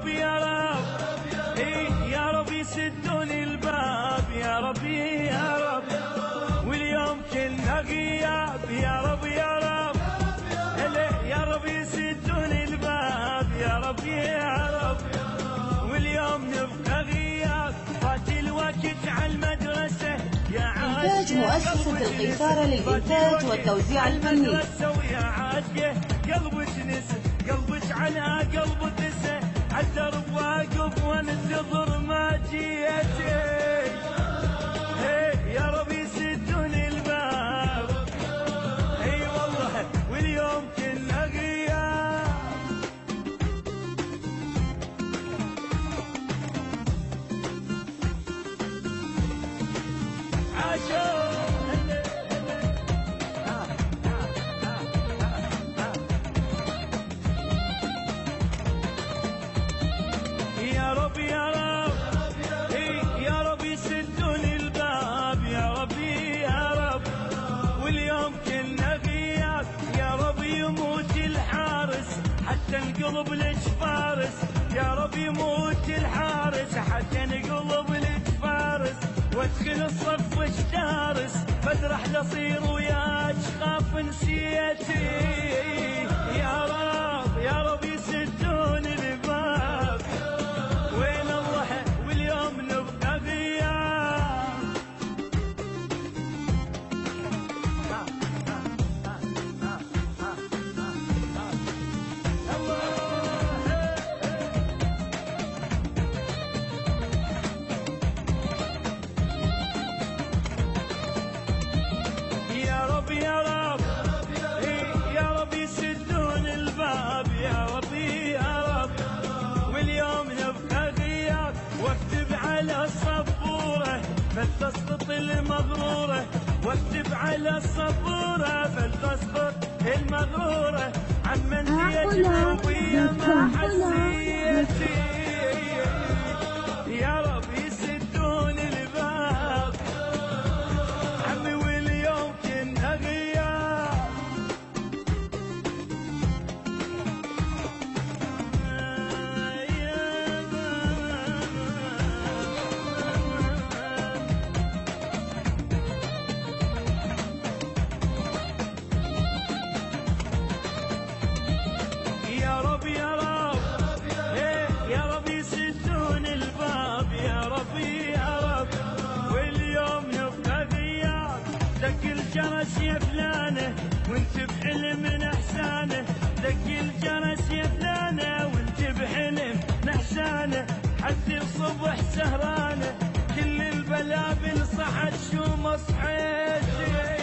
رب يا رب يا رب يسدون الباب يا رب يا رب، واليوم كلنا غياب يا رب يا رب، يا رب يسدون الباب يا رب يا رب، واليوم نبقى غياب. فات الوقت على المدرسة يا إنتاج مؤسسة القيثارة للإنتاج والتوزيع الفني. يا عاشقة قلبك نسى، قلبك على قلب تسى، عالدرب واقف وانتظر ما جيتي. يا رب يسدون الباب اي والله، واليوم كنا غياب. يا رب يا رب يا رب يسدون الباب يا رب يا رب، واليوم كلنا غياب. يا رب يموت الحارس حتى القلب لك فارس، يا رب يموت الحارس حتى القلب لك فارس، وادخل الصف اشتارس فادرح لصير وياك خاف نسيتي. يا رب يا رب يسدون الباب، وين الله واليوم نبقى غياب. يا رب يا رب يا رب يسدون الباب يا رب يا رب، واليوم نبقى غياب. واكتب على السبورة فلتسقط المغرورة، واكتب على السبورة فلتسقط المغرورة، عمن هي جنوبية ما حسيتي. يا رب يسدون الباب عمي، واليوم كنا غياب. يا رب يا رب يا رب يسدون الباب يا رب يا رب، واليوم نبقى غياب. دق الجرس يا فلانة وانت بحلم نحسانه، دق الجرس يا فلانة وانت بحلم نحسانه، حتى الصبح سهرانة كل البلابل صحت شو ما صحيتي.